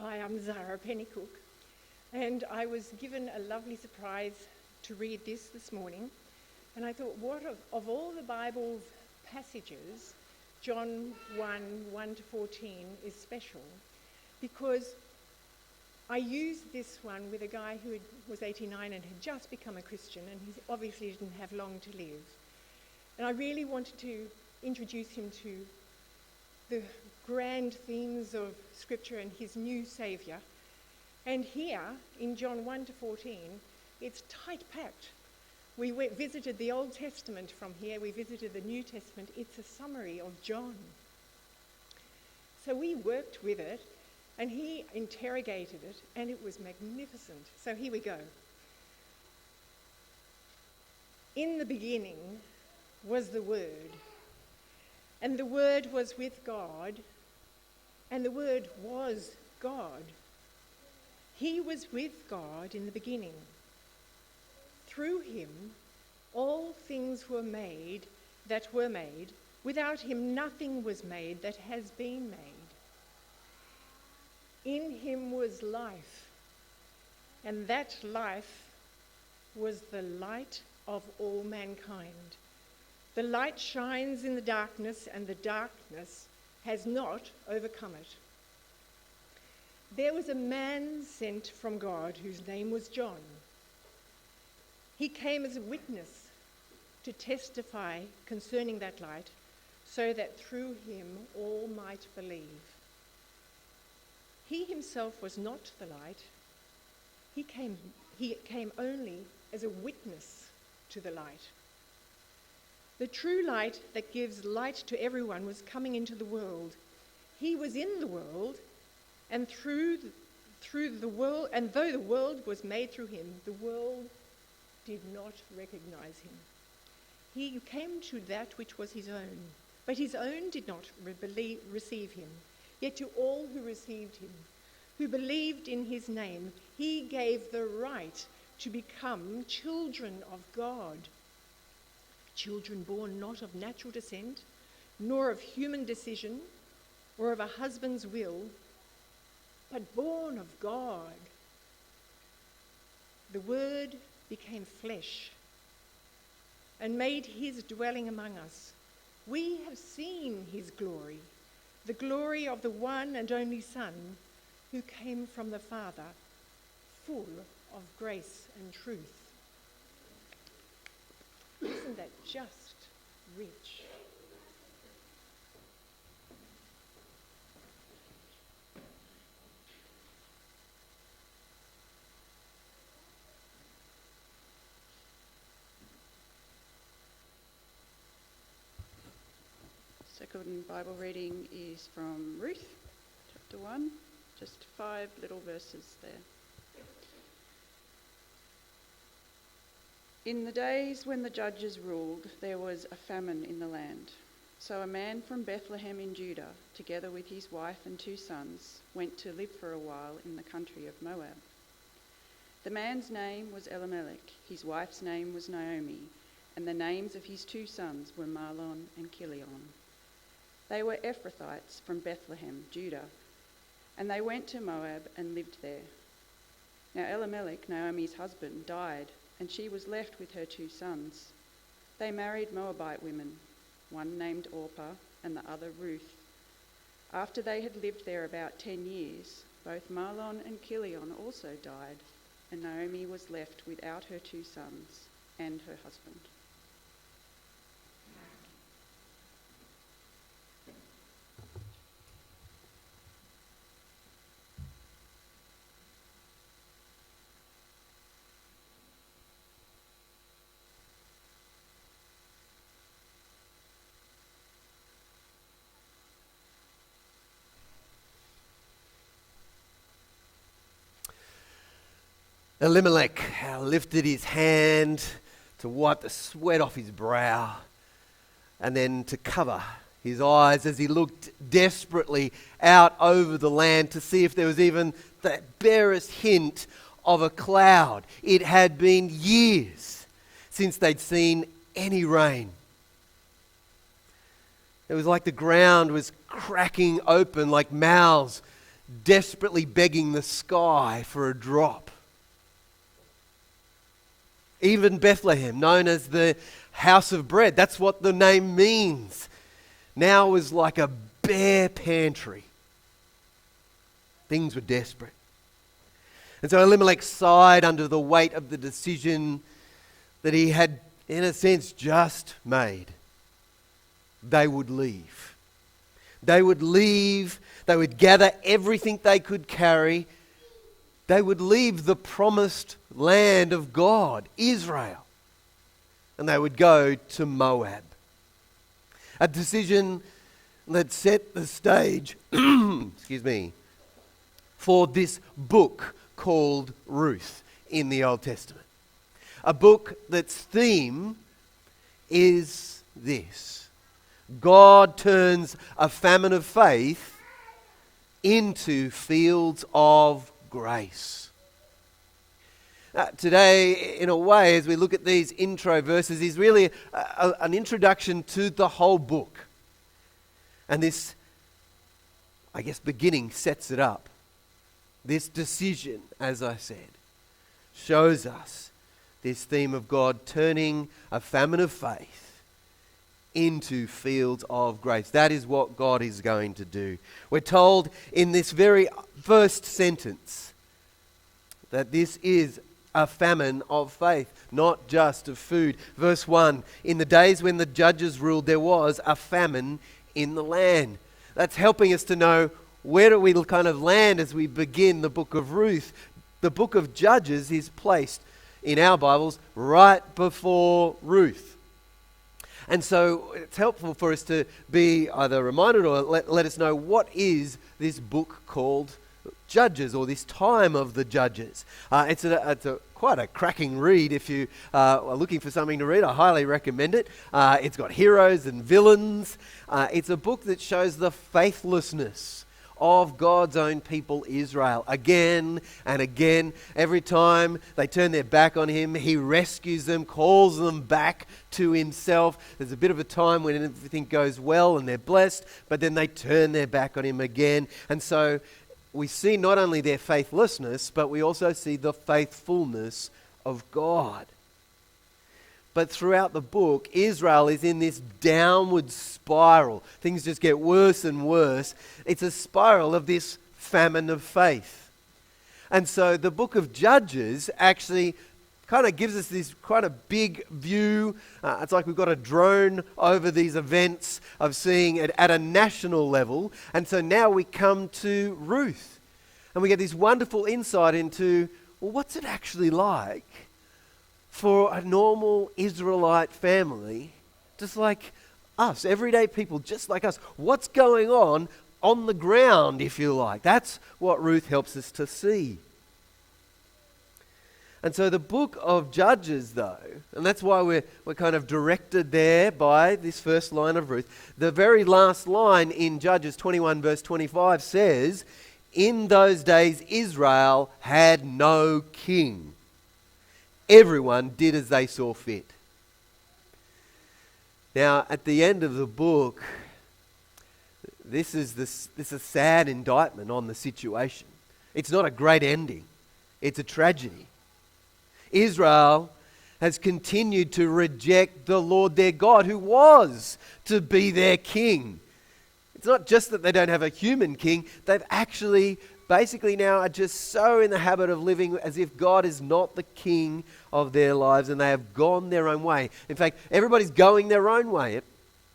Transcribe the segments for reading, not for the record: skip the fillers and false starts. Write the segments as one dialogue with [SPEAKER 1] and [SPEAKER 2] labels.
[SPEAKER 1] Hi, I'm Zara Pennycook, and I was given a lovely surprise to read this morning, and I thought, what of all the Bible's passages, John 1 to 14 is special, because I used this one with a guy who was 89 and had just become a Christian, and he obviously didn't have long to live. And I really wanted to introduce him to the grand themes of Scripture and his new Saviour. And here, in John 1 to 14, it's tight-packed. We visited the Old Testament from here, we visited the New Testament. It's a summary of John. So we worked with it, and he interrogated it, and it was magnificent. So here we go. In the beginning was the Word, and the Word was with God, and the Word was God. He was with God in the beginning. Through him, all things were made that were made. Without him, nothing was made that has been made. In him was life, and that life was the light of all mankind. The light shines in the darkness, and the darkness has not overcome it. There was a man sent from God whose name was John. He came as a witness to testify concerning that light, so that through him all might believe. He himself was not the light. He came only as a witness to the light. The true light that gives light to everyone was coming into the world. He was in the world, and through the world, and though the world was made through him, the world did not recognize him. He came to that which was his own, but his own did not receive him. Yet to all who received him, who believed in his name, he gave the right to become children of God. Children born not of natural descent, nor of human decision, or of a husband's will, but born of God. The Word became flesh and made his dwelling among us. We have seen his glory, the glory of the one and only Son, who came from the Father, full of grace and truth. Isn't that just rich?
[SPEAKER 2] Second Bible reading is from Ruth, chapter 1, just 5 little verses there. In the days when the judges ruled, there was a famine in the land. So a man from Bethlehem in Judah, together with his wife and 2 sons, went to live for a while in the country of Moab. The man's name was Elimelech, his wife's name was Naomi, and the names of his 2 sons were Mahlon and Chilion. They were Ephrathites from Bethlehem, Judah, and they went to Moab and lived there. Now Elimelech, Naomi's husband, died, and she was left with her 2 sons. They married Moabite women, one named Orpah and the other Ruth. After they had lived there about 10 years, both Mahlon and Chilion also died, and Naomi was left without her 2 sons and her husband.
[SPEAKER 3] Elimelech lifted his hand to wipe the sweat off his brow and then to cover his eyes as he looked desperately out over the land to see if there was even the barest hint of a cloud. It had been years since they'd seen any rain. It was like the ground was cracking open, like mouths desperately begging the sky for a drop. Even Bethlehem, known as the house of bread, that's what the name means, now was like a bare pantry. Things were desperate. And so Elimelech sighed under the weight of the decision that he had, in a sense, just made. They would leave. They would leave. They would gather everything they could carry. They would leave the promised land of God, Israel. And they would go to Moab. A decision that set the stage, for this book called Ruth in the Old Testament. A book that's theme is this: God turns a famine of faith into fields of grace. Today, in a way, as we look at these intro verses, is really an introduction to the whole book. And this, I guess, beginning sets it up. This decision, as I said, shows us this theme of God turning a famine of faith into fields of grace. That is what God is going to do. We're told in this very first sentence that this is a famine of faith, not just of food. Verse 1, in the days when the judges ruled, there was a famine in the land. That's helping us to know where do we kind of land as we begin the book of Ruth. The book of Judges is placed in our Bibles right before Ruth. And so it's helpful for us to be either reminded or let us know what is this book called Judges, or this time of the Judges. It's quite a cracking read. If you are looking for something to read, I highly recommend it. It's got heroes and villains. It's a book that shows the faithlessness of God's own people, Israel. Again and again, every time they turn their back on him, he rescues them, calls them back to himself. There's a bit of a time when everything goes well and they're blessed, but then they turn their back on him again. And so we see not only their faithlessness, but we also see the faithfulness of God. But throughout the book, Israel is in this downward spiral. Things just get worse and worse. It's a spiral of this famine of faith. And so the book of Judges actually kind of gives us this quite a big view. It's like we've got a drone over these events of seeing it at a national level. And so now we come to Ruth. And we get this wonderful insight into, well, what's it actually like for a normal Israelite family, just like us, everyday people just like us? What's going on the ground, if you like? That's what Ruth helps us to see. And so the book of Judges, though, and that's why we're kind of directed there by this first line of Ruth. The very last line in Judges 21 verse 25 says, in those days Israel had no king. Everyone did as they saw fit. Now, at the end of the book, this is a sad indictment on the situation. It's not a great ending. It's a tragedy. Israel has continued to reject the Lord their God, who was to be their king. It's not just that they don't have a human king, they've actually basically now are just so in the habit of living as if God is not the king of their lives, and they have gone their own way. In fact, everybody's going their own way. It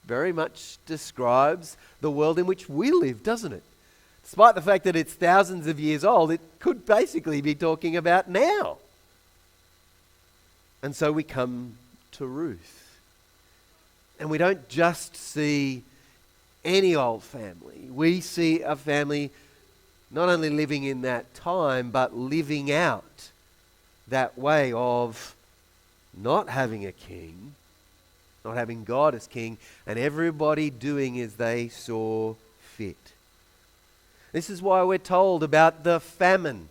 [SPEAKER 3] very much describes the world in which we live, doesn't it? Despite the fact that it's thousands of years old, it could basically be talking about now. And so we come to Ruth. And we don't just see any old family. We see a family not only living in that time, but living out that way of not having a king, not having God as king, and everybody doing as they saw fit. This is why we're told about the famine.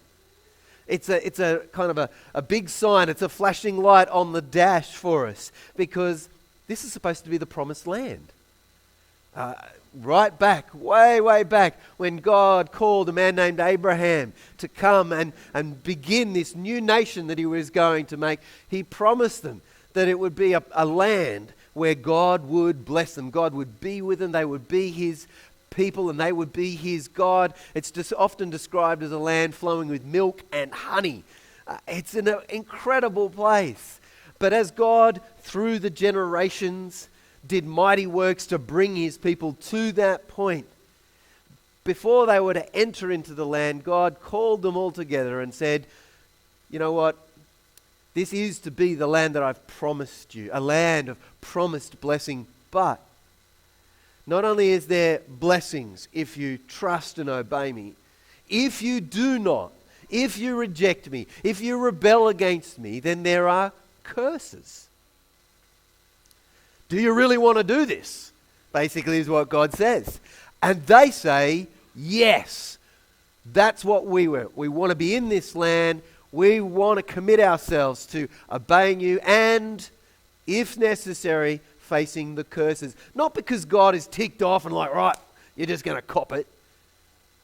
[SPEAKER 3] It's a kind of a big sign. It's a flashing light on the dash for us, because this is supposed to be the promised land. Right back, way back, when God called a man named Abraham to come and begin this new nation that he was going to make, he promised them that it would be a land where God would bless them. God would be with them. They would be his people and they would be his God. It's just often described as a land flowing with milk and honey. It's an incredible place. But as God, through the generations, did mighty works to bring his people to that point, before they were to enter into the land, God called them all together and said, you know what? This is to be the land that I've promised you, a land of promised blessing. But not only is there blessings if you trust and obey me, if you do not, if you reject me, if you rebel against me, then there are curses. Do you really want to do this? Basically is what God says. And they say, yes, that's what we want. We want to be in this land. We want to commit ourselves to obeying you and, if necessary, facing the curses. Not because God is ticked off and like, right, you're just going to cop it.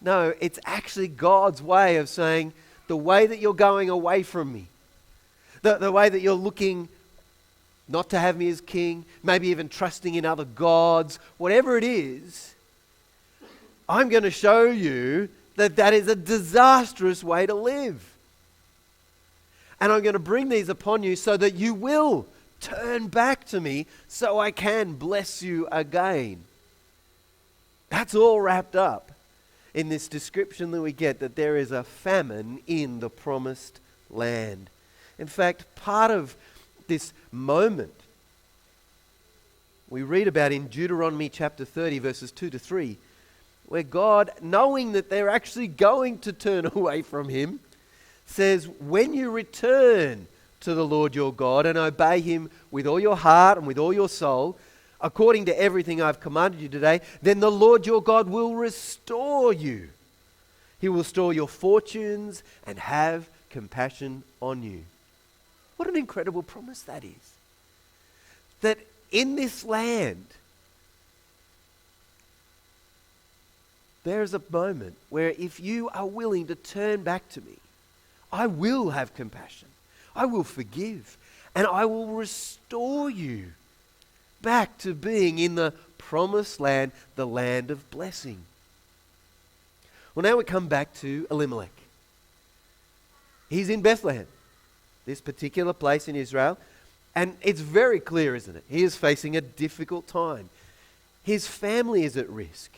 [SPEAKER 3] No, it's actually God's way of saying, the way that you're going away from me, the way that you're looking not to have me as king, maybe even trusting in other gods, whatever it is, I'm going to show you that that is a disastrous way to live. And I'm going to bring these upon you so that you will turn back to me so I can bless you again. That's all wrapped up in this description that we get, that there is a famine in the promised land. In fact, part of this moment we read about in Deuteronomy chapter 30 verses 2 to 3, where God, knowing that they're actually going to turn away from him, says, when you return to the Lord your God and obey him with all your heart and with all your soul, according to everything I've commanded you today, then the Lord your God will restore you. He will restore your fortunes and have compassion on you. What an incredible promise that is. That in this land, there is a moment where if you are willing to turn back to me, I will have compassion. I will forgive. And I will restore you back to being in the promised land, the land of blessing. Well, now we come back to Elimelech. He's in Bethlehem, this particular place in Israel. And it's very clear, isn't it? He is facing a difficult time. His family is at risk.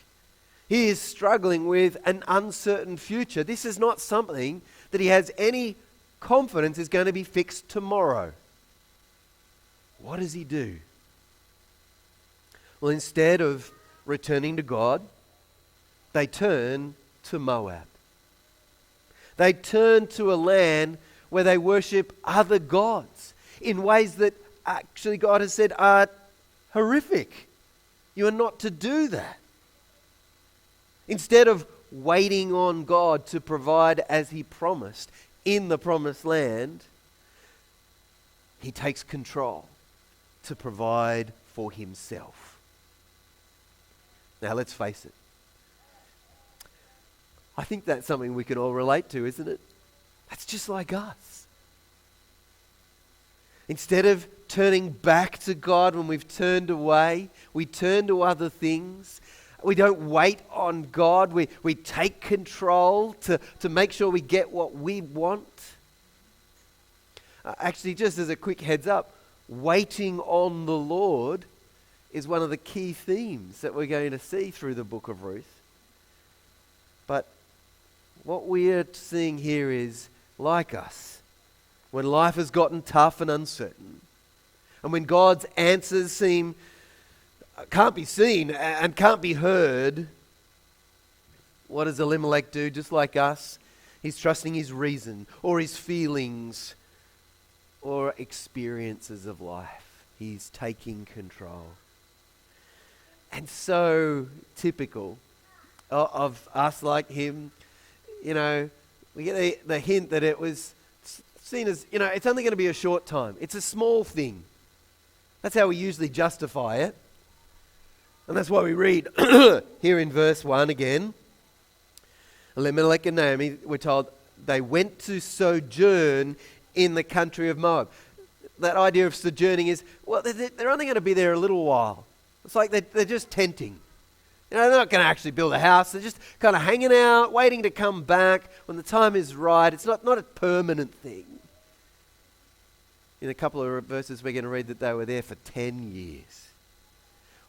[SPEAKER 3] He is struggling with an uncertain future. This is not something that he has any confidence is going to be fixed tomorrow. What does he do? Well, instead of returning to God, they turn to Moab. They turn to a land where they worship other gods in ways that actually God has said are horrific. You are not to do that. Instead of waiting on God to provide as he promised in the promised land, he takes control to provide for himself. Now let's face it. I think that's something we can all relate to, isn't it? That's just like us. Instead of turning back to God when we've turned away, we turn to other things. We don't wait on God. We take control to make sure we get what we want. Actually, just as a quick heads up, waiting on the Lord is one of the key themes that we're going to see through the book of Ruth. But what we're seeing here is, like us, when life has gotten tough and uncertain, and when God's answers can't be seen and can't be heard, what does Elimelech do? Just like us, he's trusting his reason or his feelings or experiences of life. He's taking control. And so typical of us like him, we get the hint that it was seen as, it's only going to be a short time. It's a small thing. That's how we usually justify it. And that's why we read here in verse 1 again. Elimelech and Naomi, we're told, they went to sojourn in the country of Moab. That idea of sojourning is, well, they're only going to be there a little while. It's like they're just tenting. You know, they're not going to actually build a house. They're just kind of hanging out, waiting to come back when the time is right. It's not a permanent thing. In a couple of verses, we're going to read that they were there for 10 years.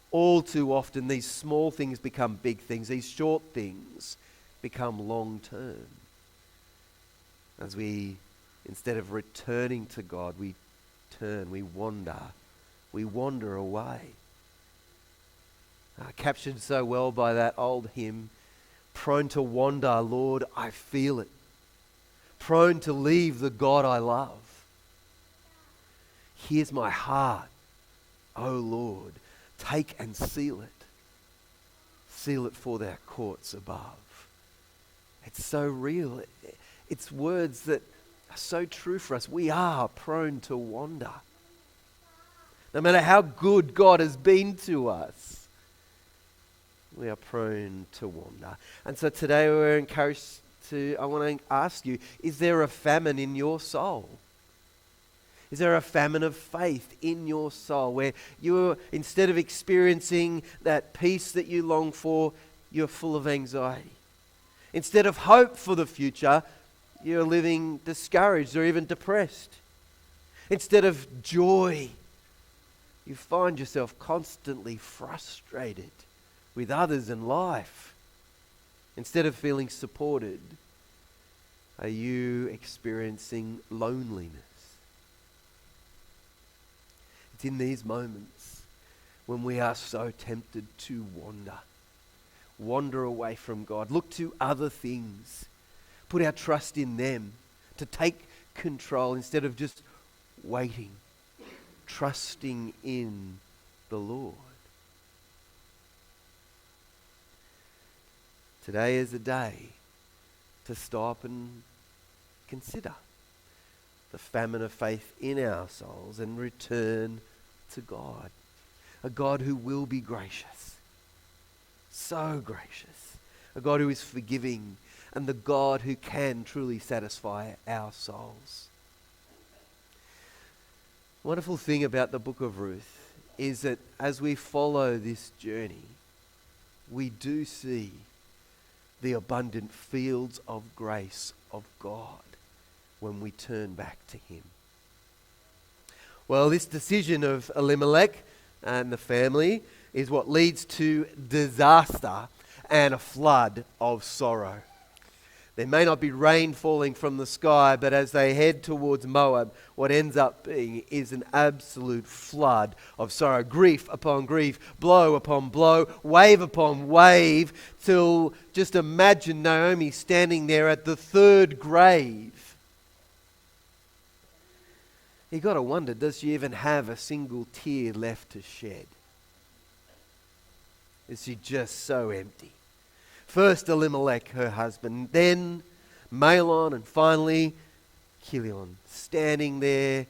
[SPEAKER 3] All too often, these small things become big things. These short things become long term. As we, instead of returning to God, we turn, we wander away. Captured so well by that old hymn, prone to wander, Lord, I feel it. Prone to leave the God I love. Here's my heart, O Lord, take and seal it. Seal it for their courts above. It's so real. It's words that are so true for us. We are prone to wander. No matter how good God has been to us, we are prone to wander. And so today we're encouraged I want to ask you, is there a famine in your soul? Is there a famine of faith in your soul where you're, instead of experiencing that peace that you long for, you're full of anxiety? Instead of hope for the future, you're living discouraged or even depressed. Instead of joy, you find yourself constantly frustrated with others and life. Instead of feeling supported, are you experiencing loneliness? It's in these moments when we are so tempted to wander away from God, look to other things, put our trust in them to take control instead of just waiting, trusting in the Lord. Today is a day to stop and consider the famine of faith in our souls and return to God. A God who will be gracious, so gracious. A God who is forgiving, and the God who can truly satisfy our souls. Wonderful thing about the book of Ruth is that as we follow this journey, we do see the abundant fields of grace of God when we turn back to Him. Well, this decision of Elimelech and the family is what leads to disaster and a flood of sorrow. There may not be rain falling from the sky, but as they head towards Moab, what ends up being is an absolute flood of sorrow. Grief upon grief, blow upon blow, wave upon wave, till just imagine Naomi standing there at the third grave. You got to wonder, does she even have a single tear left to shed? Is she just so empty? First Elimelech, her husband, then Mahlon, and finally Chilion, standing there,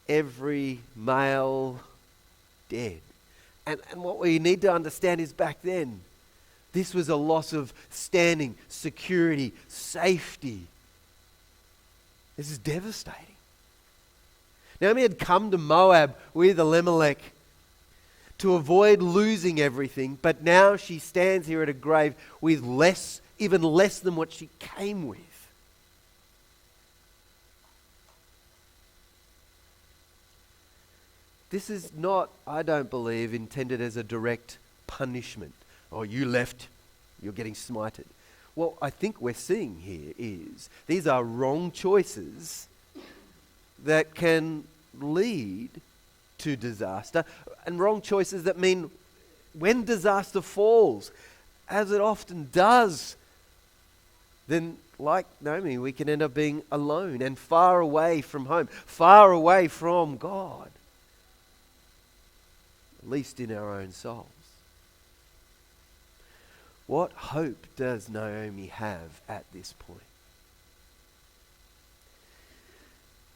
[SPEAKER 3] every male dead. And what we need to understand is back then, this was a loss of standing, security, safety. This is devastating. Naomi had come to Moab with Elimelech to avoid losing everything, but now she stands here at a grave with less, even less than what she came with. This is not, I don't believe, intended as a direct punishment. Oh, you left, you're getting smited. What I think we're seeing here is these are wrong choices that can lead to disaster, and wrong choices that mean when disaster falls, as it often does, then like Naomi, we can end up being alone and far away from home, far away from God, at least in our own souls. What hope does Naomi have at this point?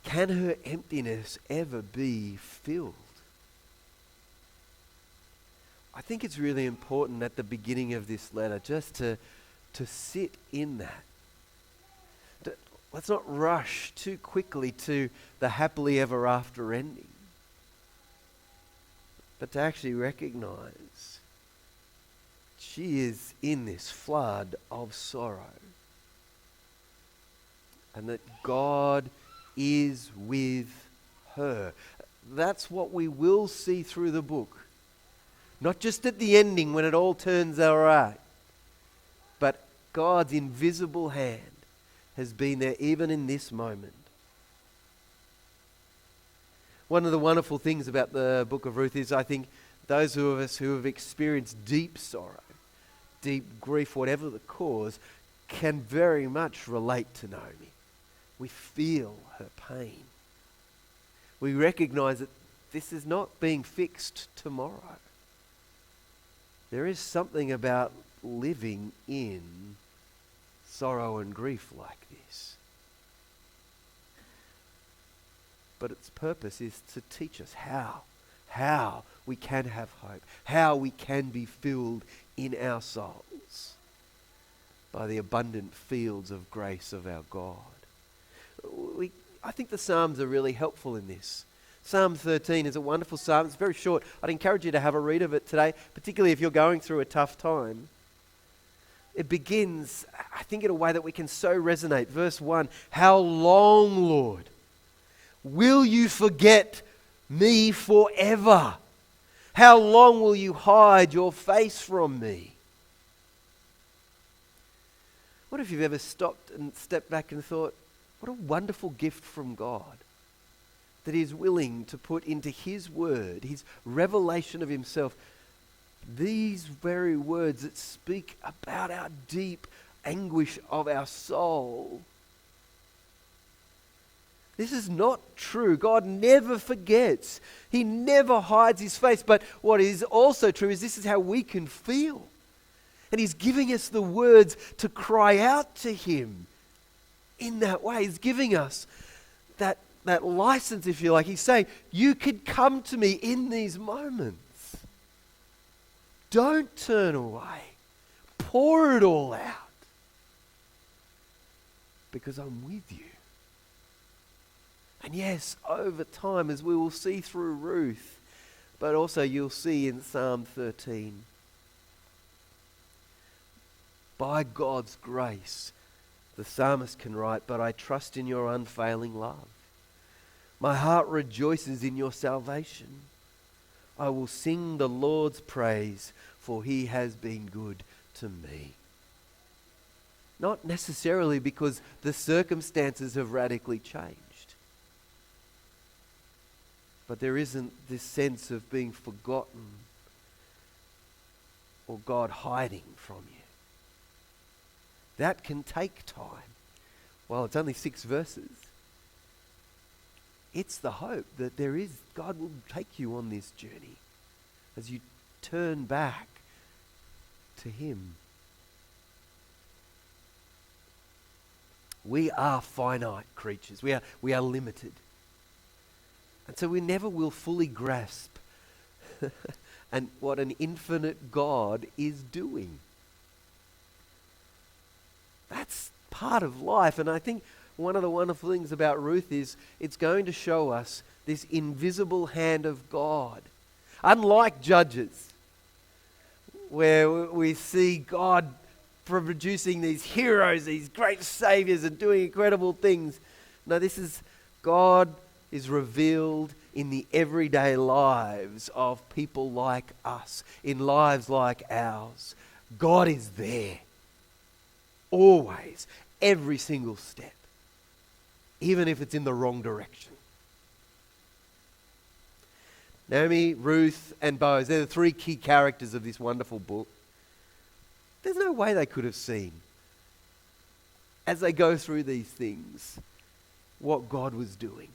[SPEAKER 3] Can her emptiness ever be filled? I think it's really important at the beginning of this letter just to sit in that. Let's not rush too quickly to the happily ever after ending, but to actually recognize she is in this flood of sorrow and that God is with her. That's what we will see through the book. Not just at the ending when it all turns all right, but God's invisible hand has been there even in this moment. One of the wonderful things about the book of Ruth is, I think, those of us who have experienced deep sorrow, deep grief, whatever the cause, can very much relate to Naomi. We feel her pain. We recognize that this is not being fixed tomorrow. There is something about living in sorrow and grief like this. But its purpose is to teach us how we can have hope, how we can be filled in our souls by the abundant fields of grace of our God. I think the Psalms are really helpful in this. Psalm 13 is a wonderful psalm. It's very short. I'd encourage you to have a read of it today, particularly if you're going through a tough time. It begins, I think, in a way that we can so resonate. Verse 1, "How long, Lord, will you forget me forever? How long will you hide your face from me?" What if you've ever stopped and stepped back and thought, what a wonderful gift from God, that He is willing to put into His word, His revelation of Himself, these very words that speak about our deep anguish of our soul. This is not true. God never forgets. He never hides His face. But what is also true is this is how we can feel. And He's giving us the words to cry out to Him in that way. He's giving us that license, if you like. He's saying, you could come to me in these moments. Don't turn away. Pour it all out. Because I'm with you. And yes, over time, as we will see through Ruth, but also you'll see in Psalm 13, by God's grace, the psalmist can write, "But I trust in your unfailing love. My heart rejoices in your salvation. I will sing the Lord's praise, for He has been good to me." Not necessarily because the circumstances have radically changed, but there isn't this sense of being forgotten or God hiding from you. That can take time. Well, it's only 6 verses. It's the hope that God will take you on this journey as you turn back to Him. We are finite creatures. We are limited. And so we never will fully grasp and what an infinite God is doing. That's part of life. And I think one of the wonderful things about Ruth is it's going to show us this invisible hand of God. Unlike Judges, where we see God producing these heroes, these great saviors, and doing incredible things. No, God is revealed in the everyday lives of people like us, in lives like ours. God is there. Always. Every single step. Even if it's in the wrong direction. Naomi, Ruth, and Boaz, they're the 3 key characters of this wonderful book. There's no way they could have seen, as they go through these things, what God was doing.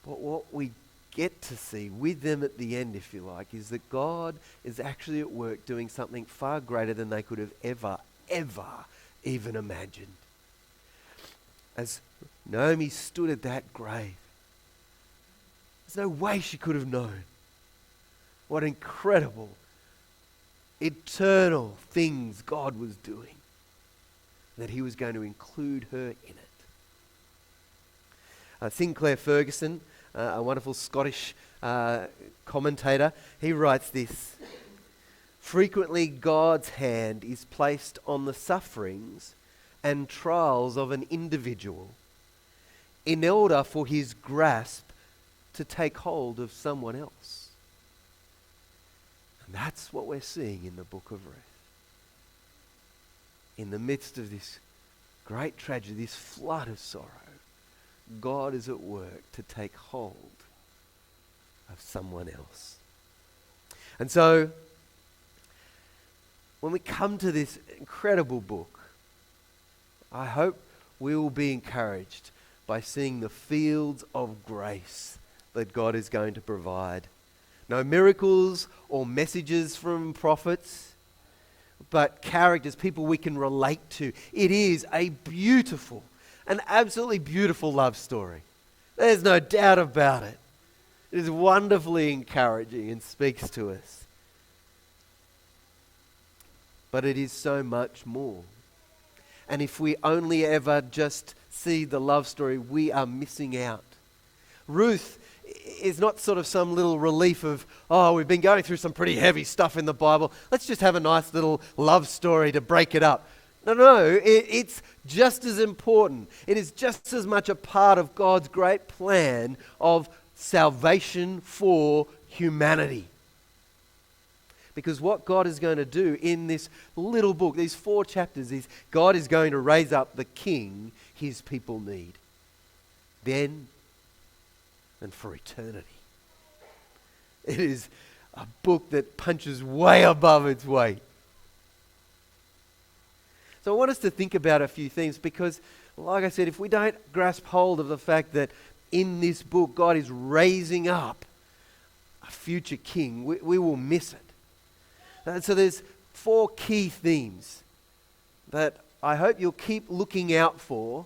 [SPEAKER 3] But what we get to see with them at the end, if you like, is that God is actually at work doing something far greater than they could have ever even imagined. As Naomi stood at that grave, There's no way she could have known what incredible, eternal things God was doing, that he was going to include her in it. Sinclair Ferguson, a wonderful Scottish commentator, he writes this: frequently God's hand is placed on the sufferings and trials of an individual in order for his grasp to take hold of someone else. And that's what we're seeing in the book of Ruth. In the midst of this great tragedy, this flood of sorrow, God is at work to take hold of someone else. And so, when we come to this incredible book, I hope we will be encouraged by seeing the fields of grace that God is going to provide. No miracles or messages from prophets, but characters, people we can relate to. It is a beautiful, an absolutely beautiful love story. There's no doubt about it. It is wonderfully encouraging and speaks to us. But it is so much more. And if we only ever just see the love story, we are missing out. Ruth is not sort of some little relief of, oh, we've been going through some pretty heavy stuff in the Bible. Let's just have a nice little love story to break it up. No, it's just as important. It is just as much a part of God's great plan of salvation for humanity. Because what God is going to do in this little book, these 4 chapters, is God is going to raise up the king his people need. Then and for eternity. It is a book that punches way above its weight. So I want us to think about a few things because, like I said, if we don't grasp hold of the fact that in this book God is raising up a future king, we will miss it. And so there's 4 key themes that I hope you'll keep looking out for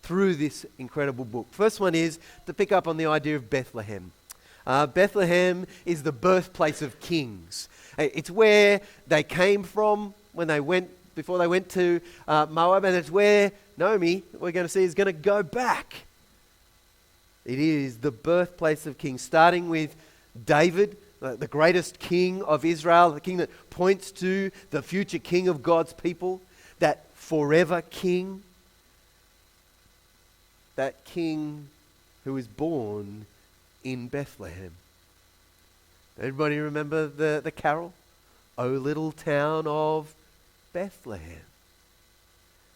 [SPEAKER 3] through this incredible book. First one is to pick up on the idea of Bethlehem. Bethlehem is the birthplace of kings. It's where they came from before they went to Moab, and it's where Naomi, we're going to see, is going to go back. It is the birthplace of kings, starting with David, the greatest king of Israel, the king that points to the future king of God's people, that forever king, that king who was born in Bethlehem. Everybody remember the carol? O little town of Bethlehem.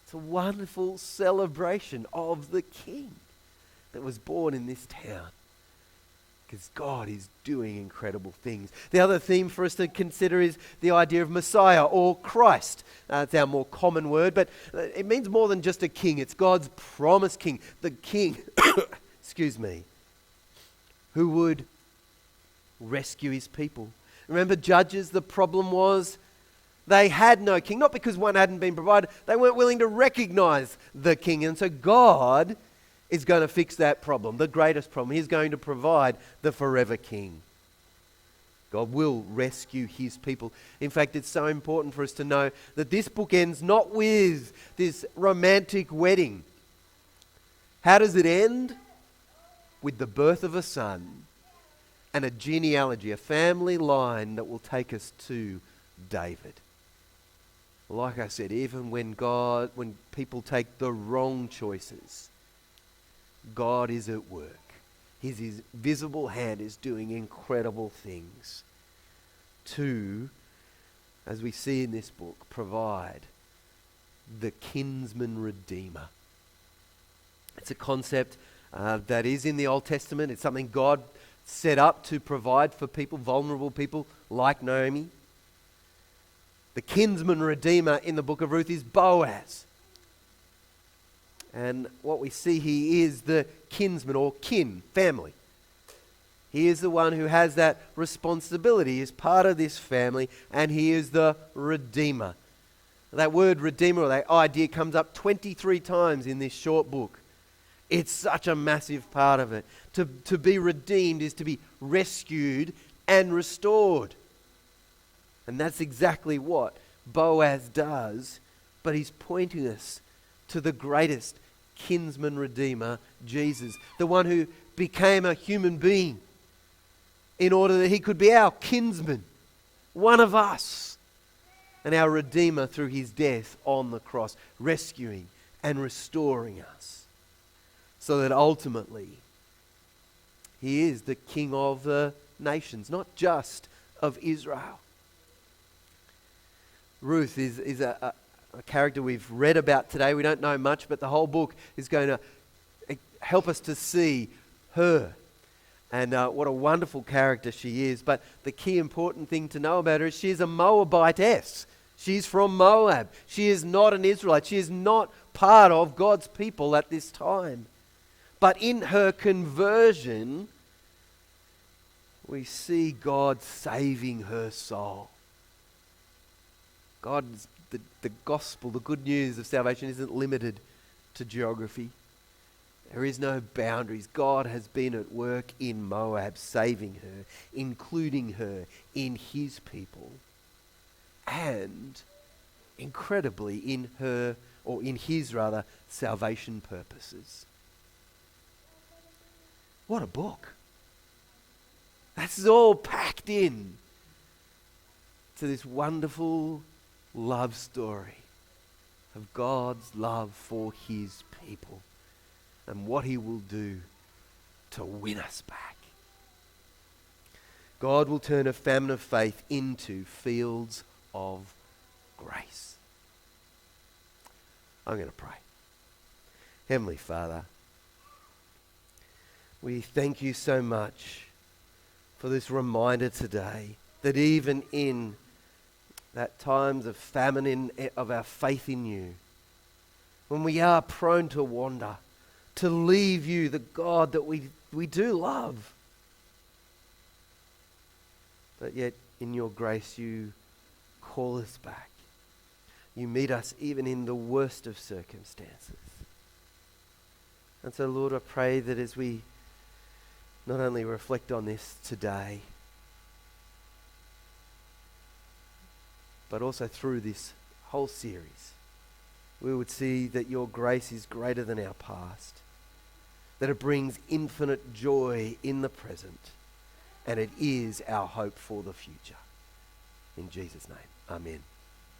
[SPEAKER 3] It's a wonderful celebration of the king that was born in this town. Because God is doing incredible things. The other theme for us to consider is the idea of Messiah or Christ. It's our more common word, but it means more than just a king. It's God's promised king. The king, who would rescue his people. Remember Judges, the problem was they had no king. Not because one hadn't been provided. They weren't willing to recognize the king. And so God is going to fix that problem, the greatest problem. He's going to provide the forever king. God will rescue his people. In fact, it's so important for us to know that this book ends not with this romantic wedding. How does it end? With the birth of a son and a genealogy, a family line that will take us to David. Like I said, even when people take the wrong choices, God is at work. His visible hand is doing incredible things to, as we see in this book, provide the kinsman redeemer. It's a concept that is in the Old Testament. It's something God set up to provide for people, vulnerable people like Naomi. The kinsman redeemer in the book of Ruth is Boaz. And what we see he is the kinsman or kin, family. He is the one who has that responsibility. He is part of this family and he is the redeemer. That word redeemer or that idea comes up 23 times in this short book. It's such a massive part of it. To be redeemed is to be rescued and restored. And that's exactly what Boaz does, but he's pointing us to the greatest kinsman redeemer, Jesus, the one who became a human being in order that he could be our kinsman, one of us, and our redeemer through his death on the cross, rescuing and restoring us, so that ultimately he is the King of the nations, not just of Israel. Ruth is a character we've read about today. We don't know much, but the whole book is going to help us to see her. And what a wonderful character she is. But the key important thing to know about her is she is a Moabitess. She's from Moab. She is not an Israelite. She is not part of God's people at this time. But in her conversion, we see God saving her soul. God's the gospel, the good news of salvation isn't limited to geography. There is no boundaries. God has been at work in Moab, saving her, including her in his people, and incredibly in her, or in his rather, salvation purposes. What a book. That's all packed in to this wonderful love story of God's love for his people and what he will do to win us back. God will turn a famine of faith into fields of grace. I'm going to pray. Heavenly Father, we thank you so much for this reminder today that even in that times of famine of our faith in you, when we are prone to wander, to leave you, the God that we do love, but yet in your grace you call us back. You meet us even in the worst of circumstances. And so, Lord, I pray that as we not only reflect on this today, but also through this whole series, we would see that your grace is greater than our past, that it brings infinite joy in the present, and it is our hope for the future. In Jesus' name, amen.